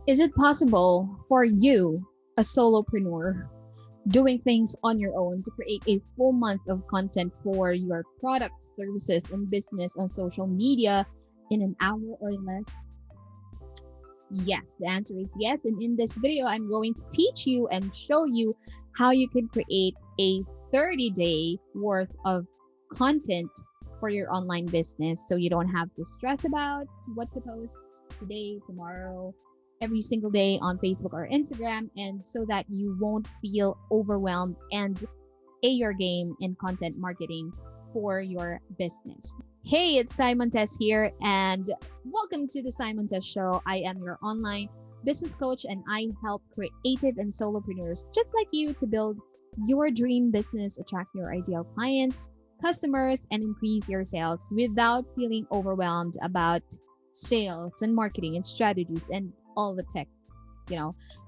Is it possible for you, a solopreneur, doing things on your own to create a full month of content for your products, services, and business on social media in an hour or less? Yes, the answer is yes. And in this video, I'm going to teach you and show you how you can create a 30-day worth of content for your online business so you don't have to stress about what to post today, tomorrow, every single day on Facebook or Instagram, and so that you won't feel overwhelmed and A your game in content marketing for your business. Hey, it's Sai Montes here, and welcome to the Sai Montes Show. I am your online business coach, and I help creative and solopreneurs just like you to build your dream business, attract your ideal clients, customers, and increase your sales without feeling overwhelmed about sales and marketing and strategies and all the tech,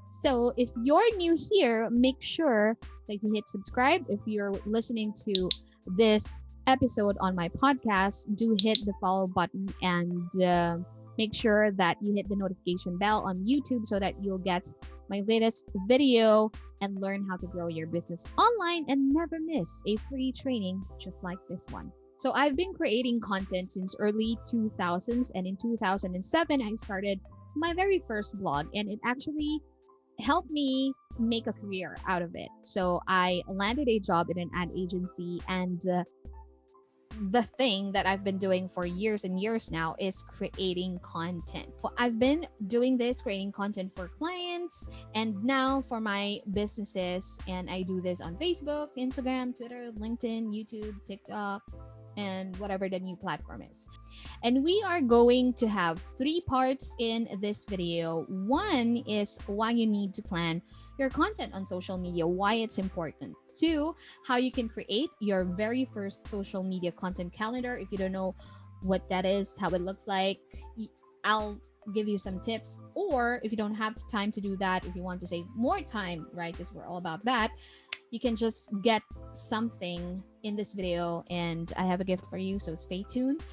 So if you're new here, make sure that you hit subscribe. If you're listening to this episode on my podcast, do hit the follow button and make sure that you hit the notification bell on YouTube so that you'll get my latest video and learn how to grow your business online and never miss a free training just like this one. So I've been creating content since early 2000s, and in 2007 I started my very first blog, and it actually helped me make a career out of it. So I landed a job in an ad agency, and the thing that I've been doing for years and years now is creating content. So I've been doing this, creating content for clients and now for my businesses. And I do this on Facebook, Instagram, Twitter, LinkedIn, YouTube, TikTok, and whatever the new platform is. And we are going to have 3 parts in this video. One is why you need to plan your content on social media, why it's important. 2, how you can create your very first social media content calendar. If you don't know what that is, how it looks like, I'll give you some tips. Or if you don't have time to do that, if you want to save more time, right, because we're all about that, you can just get something in this video, and I have a gift for you, so stay tuned.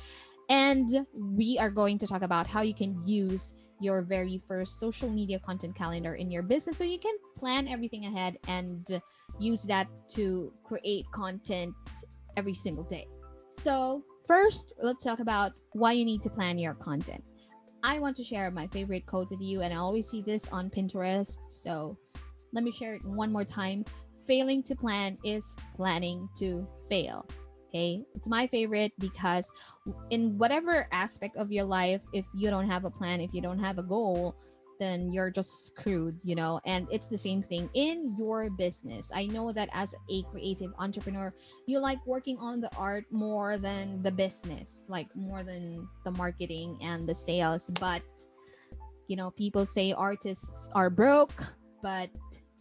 And we are going to talk about how you can use your very first social media content calendar in your business so you can plan everything ahead and use that to create content every single day. So first, let's talk about why you need to plan your content. I want to share my favorite quote with you, and I always see this on Pinterest, so let me share it one more time. Failing to plan is planning to fail. Okay, it's my favorite because in whatever aspect of your life, if you don't have a plan, if you don't have a goal, then you're just screwed, and it's the same thing in your business. I know that as a creative entrepreneur, you like working on the art more than the business, like more than the marketing and the sales. But, people say artists are broke, but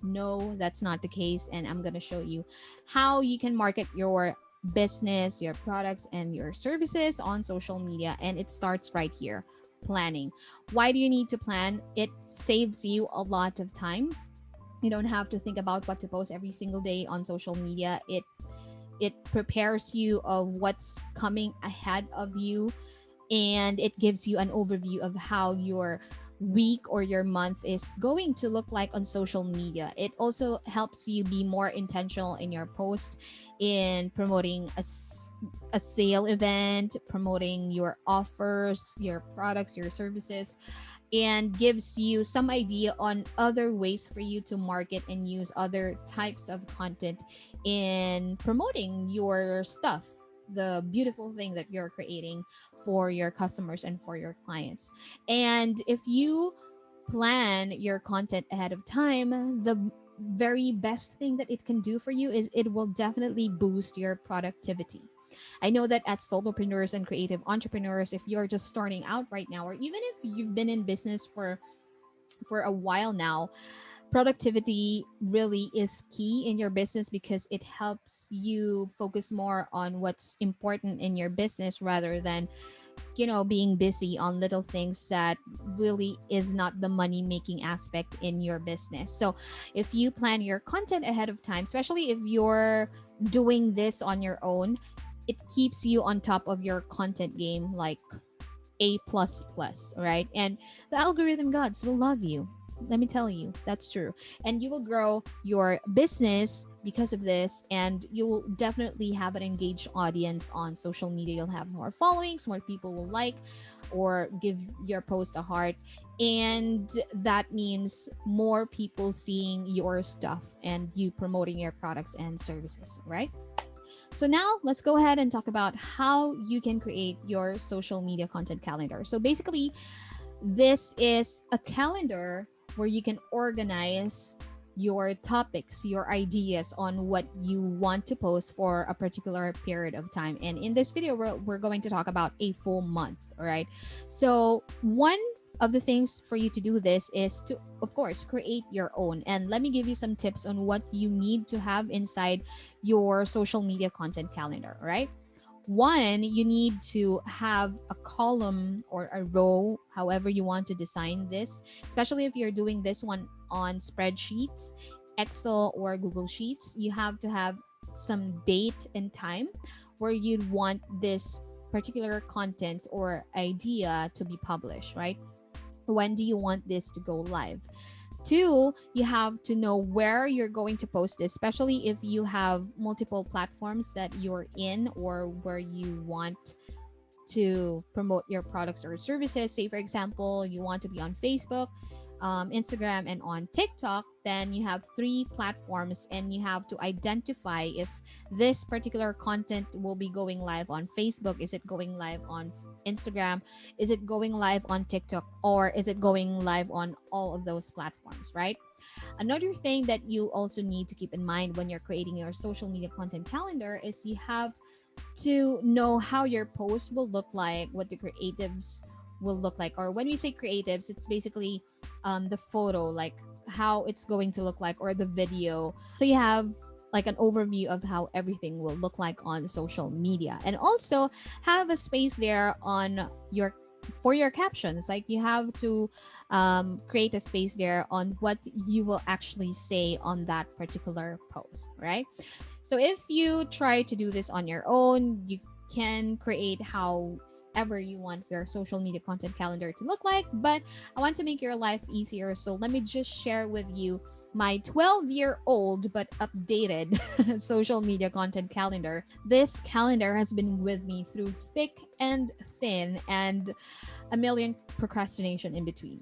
no, that's not the case. And I'm going to show you how you can market your business, your products, and your services on social media. And it starts right here. Planning. Why do you need to plan? It saves you a lot of time. You don't have to think about what to post every single day on social media. It prepares you of what's coming ahead of you, and it gives you an overview of how your week or your month is going to look like on social media. It also helps you be more intentional in your post, in promoting a sale event, promoting your offers, your products, your services, and gives you some idea on other ways for you to market and use other types of content in promoting your stuff, the beautiful thing that you're creating for your customers and for your clients. And if you plan your content ahead of time, the very best thing that it can do for you is it will definitely boost your productivity. I know that as solopreneurs and creative entrepreneurs, if you're just starting out right now, or even if you've been in business for a while now, productivity really is key in your business because it helps you focus more on what's important in your business rather than, being busy on little things that really is not the money making aspect in your business. So if you plan your content ahead of time, especially if you're doing this on your own, it keeps you on top of your content game, like A++, right? And the algorithm gods will love you. Let me tell you, that's true. And you will grow your business because of this, and you will definitely have an engaged audience on social media. You'll have more followings, more people will like or give your post a heart, and that means more people seeing your stuff and you promoting your products and services, right? So now let's go ahead and talk about how you can create your social media content calendar. So basically, this is a calendar where you can organize your topics, your ideas on what you want to post for a particular period of time. And in this video, we're going to talk about a full month, all right? So one of the things for you to do this is to, of course, create your own. And let me give you some tips on what you need to have inside your social media content calendar, right? One, you need to have a column or a row, however you want to design this, especially if you're doing this one on spreadsheets, Excel or Google Sheets. You have to have some date and time where you'd want this particular content or idea to be published, right? When do you want this to go live? Two, you have to know where you're going to post this, especially if you have multiple platforms that you're in or where you want to promote your products or services. Say, for example, you want to be on Facebook, Instagram, and on TikTok. Then you have 3 platforms, and you have to identify if this particular content will be going live on Facebook. Is it going live on Instagram? Is it going live on TikTok? Or is it going live on all of those platforms, right? Another thing that you also need to keep in mind when you're creating your social media content calendar is you have to know how your post will look like, what the creatives will look like. Or when we say creatives, it's basically the photo, like how it's going to look like, or the video. So you have like an overview of how everything will look like on social media, and also have a space there on your for your captions. Like you have to create a space there on what you will actually say on that particular post, right? So if you try to do this on your own, you can create however you want your social media content calendar to look like, but I want to make your life easier. So let me just share with you my 12-year-old but updated social media content calendar. This calendar has been with me through thick and thin and a million procrastination in between.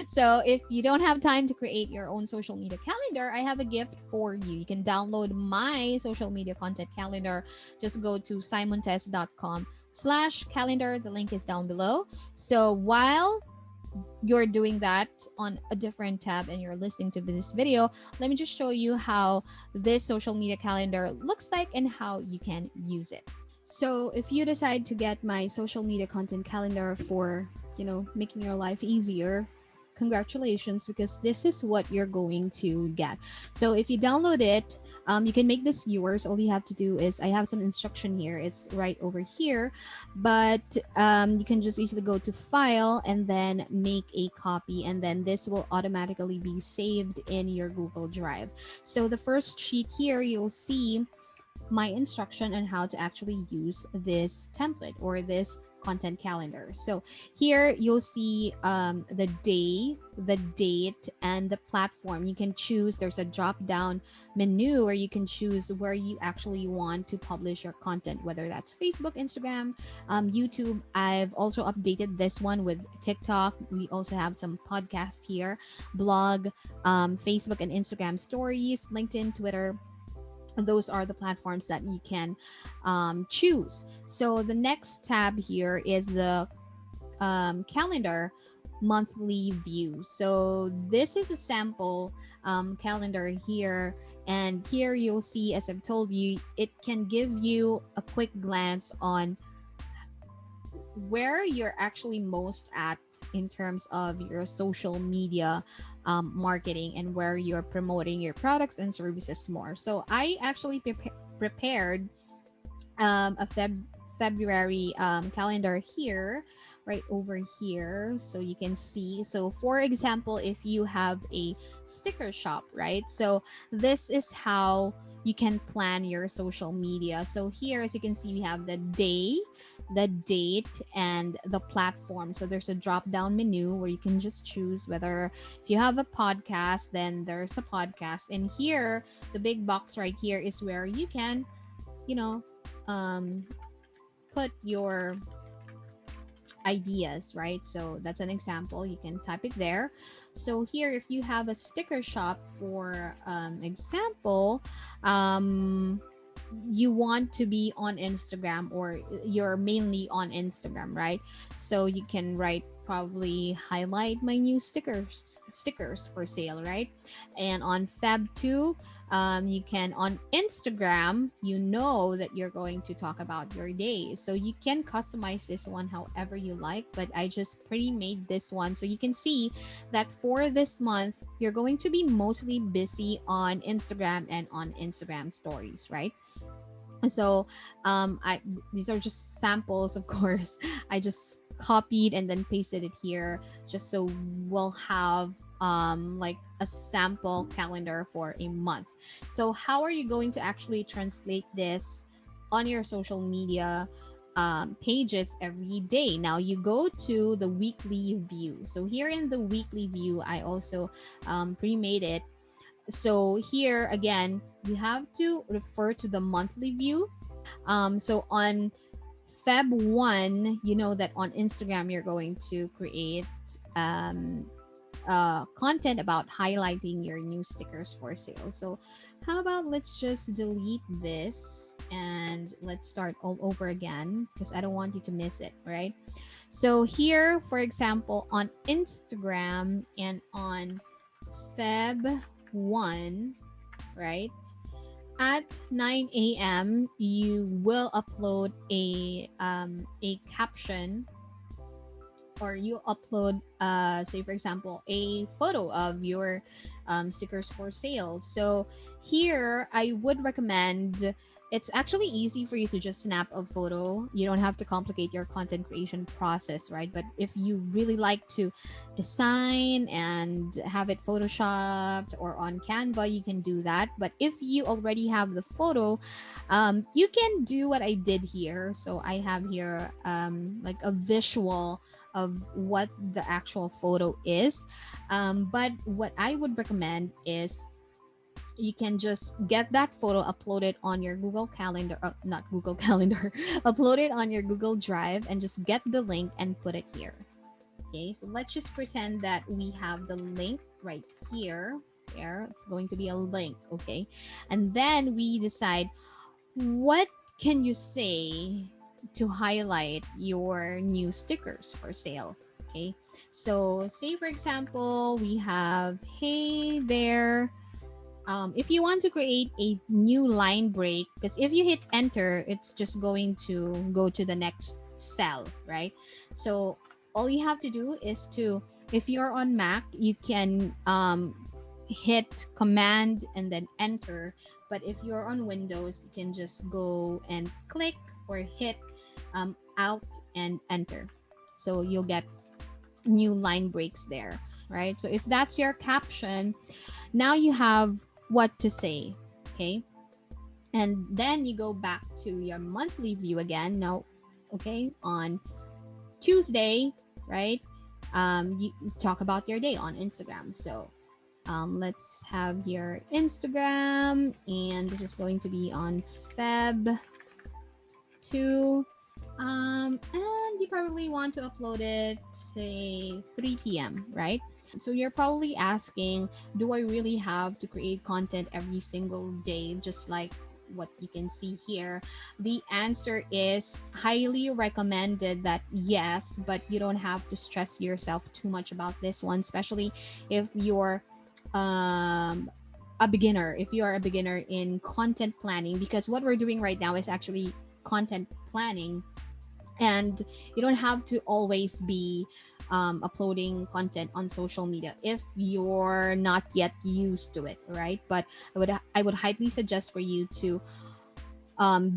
So if you don't have time to create your own social media calendar, I have a gift for you. You can download my social media content calendar. Just go to saimontes.com/calendar. The link is down below. So while you're doing that on a different tab and you're listening to this video, let me just show you how this social media calendar looks like and how you can use it. So if you decide to get my social media content calendar for, making your life easier, congratulations, because this is what you're going to get. So if you download it, you can make this yours. All you have to do is, I have some instruction here, it's right over here, but you can just easily go to file and then make a copy, and then this will automatically be saved in your Google Drive. So the first sheet here, you'll see my instruction on how to actually use this template or this content calendar. So here you'll see the day, the date, and the platform. You can choose, there's a drop down menu where you can choose where you actually want to publish your content, whether that's Facebook, Instagram, YouTube. I've also updated this one with TikTok. We also have some podcast here, blog, Facebook and Instagram stories, LinkedIn, Twitter. Those are the platforms that you can choose. So the next tab here is the calendar monthly view. So this is a sample calendar here, and here you'll see, as I've told you, it can give you a quick glance on where you're actually most at in terms of your social media marketing and where you're promoting your products and services more. So I actually prepared a February calendar here, right over here, so you can see. So for example, if you have a sticker shop, right? So this is how you can plan your social media. So here, as you can see, we have the day, the date and the platform. So there's a drop down menu where you can just choose whether, if you have a podcast, then there's a podcast. And here, the big box right here is where you can, you know, um, put your ideas, right? So that's an example. You can type it there. So here, if you have a sticker shop, for example, you want to be on Instagram, or you're mainly on Instagram, right? So you can write, probably highlight my new stickers for sale, right? And on Feb 2, you can, on Instagram, you know that you're going to talk about your day. So you can customize this one however you like, but I just pre-made this one. So you can see that for this month, you're going to be mostly busy on Instagram and on Instagram stories, right? So I these are just samples, of course. I just copied and then pasted it here, just so we'll have like a sample calendar for a month. So how are you going to actually translate this on your social media pages every day? Now you go to the weekly view. So here in the weekly view, I also pre-made it. So here again, you have to refer to the monthly view. So on Feb 1, you know that on Instagram you're going to create content about highlighting your new stickers for sale. So how about let's just delete this and let's start all over again, because I don't want you to miss it, right? So here, for example, on Instagram and on Feb 1, right? At 9 a.m., you will upload a caption, or you upload, say for example, a photo of your stickers for sale. So here, I would recommend, it's actually easy for you to just snap a photo. You don't have to complicate your content creation process, right? But if you really like to design and have it photoshopped or on Canva, you can do that. But if you already have the photo, you can do what I did here. So I have here like a visual of what the actual photo is. But what I would recommend is, you can just get that photo, upload it on your Google Calendar, not Google Calendar, upload it on your Google Drive, and just get the link and put it here. Okay, so let's just pretend that we have the link right here. There, it's going to be a link, okay? And then we decide, what can you say to highlight your new stickers for sale? Okay, so say for example, we have, hey there. If you want to create a new line break, because if you hit enter, it's just going to go to the next cell, right? So all you have to do is to, if you're on Mac, you can hit command and then enter. But if you're on Windows, you can just go and click or hit alt and enter. So you'll get new line breaks there, right? So if that's your caption, now you have what to say, okay? And then you go back to your monthly view again. Now, okay, on Tuesday, right? You talk about your day on Instagram. So let's have your Instagram, and this is going to be on Feb 2. And you probably want to upload it, say 3 p.m., right? So you're probably asking, do I really have to create content every single day, just like what you can see here? The answer is highly recommended that yes, but you don't have to stress yourself too much about this one, especially if you're a beginner, if you are a beginner in content planning, because what we're doing right now is actually content planning. And you don't have to always be uploading content on social media if you're not yet used to it, right? But I would highly suggest for you to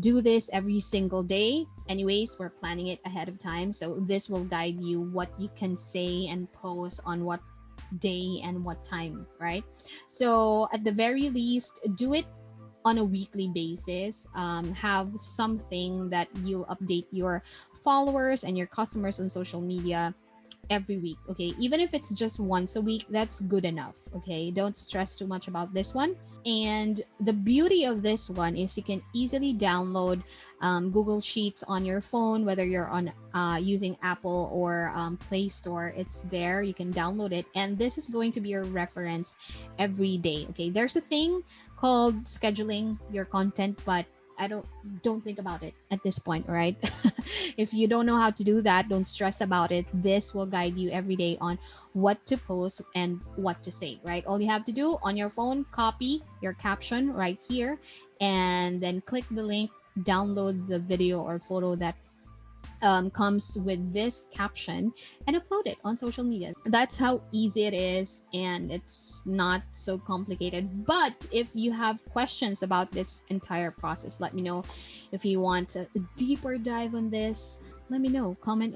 do this every single day. Anyways, we're planning it ahead of time, so this will guide you what you can say and post on what day and what time, right? So at the very least, do it on a weekly basis. Have something that you'll update your followers and your customers on social media every week. Okay, even if it's just once a week, that's good enough. Okay, don't stress too much about this one. And the beauty of this one is you can easily download Google Sheets on your phone, whether you're on using Apple or Play Store. It's there, you can download it, and this is going to be your reference every day. Okay, there's a thing called scheduling your content, but I don't think about it at this point, right? If you don't know how to do that, don't stress about it. This will guide you every day on what to post and what to say, right? All you have to do on your phone, copy your caption right here, and then click the link, download the video or photo that comes with this caption and upload it on social media. That's how easy it is, and it's not so complicated. But if you have questions about this entire process, let me know. If you want a deeper dive on this, let me know. Comment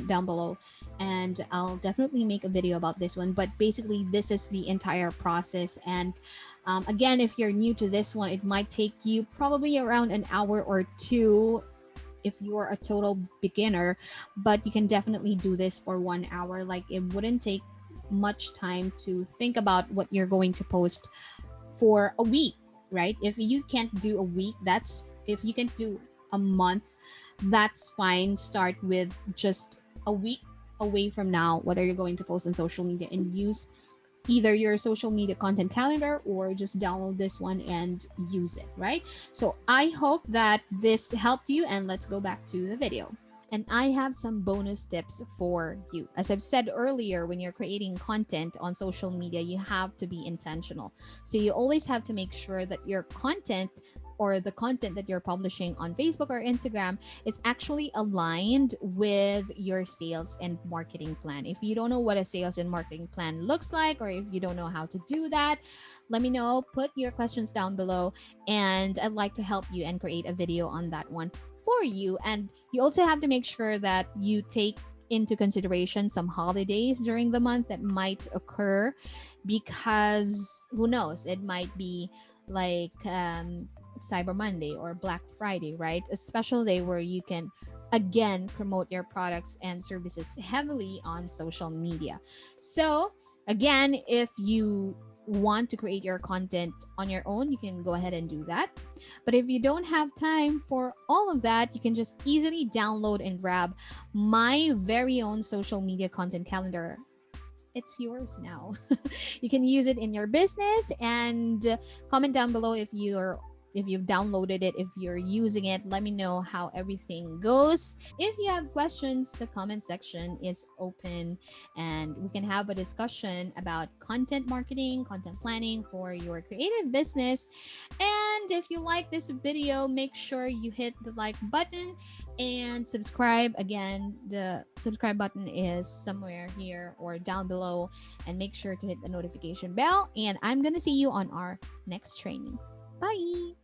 down below, and I'll definitely make a video about this one. But basically, this is the entire process. And again, if you're new to this one, it might take you probably around an hour or two if you're a total beginner, but you can definitely do this for 1 hour. Like, it wouldn't take much time to think about what you're going to post for a week, right? If you can't do a week, if you can do a month, that's fine. Start with just a week away from now. What are you going to post on social media, and use either your social media content calendar or just download this one and use it, right? So I hope that this helped you, and let's go back to the video. And I have some bonus tips for you. As I've said earlier, when you're creating content on social media, you have to be intentional. So you always have to make sure that your content, or the content that you're publishing on Facebook or Instagram, is actually aligned with your sales and marketing plan. If you don't know what a sales and marketing plan looks like, or if you don't know how to do that, let me know. Put your questions down below, and I'd like to help you and create a video on that one for you. And you also have to make sure that you take into consideration some holidays during the month that might occur, because who knows, it might be like Cyber Monday or Black Friday, right? A special day where you can again promote your products and services heavily on social media. So again, if you want to create your content on your own, you can go ahead and do that. But if you don't have time for all of that, you can just easily download and grab my very own social media content calendar. It's yours now. You can use it in your business, and comment down below if you've downloaded it, if you're using it. Let me know how everything goes. If you have questions, the comment section is open, and we can have a discussion about content marketing, content planning for your creative business. And if you like this video, make sure you hit the like button and subscribe. Again, the subscribe button is somewhere here or down below, and make sure to hit the notification bell. And I'm gonna see you on our next training. Bye.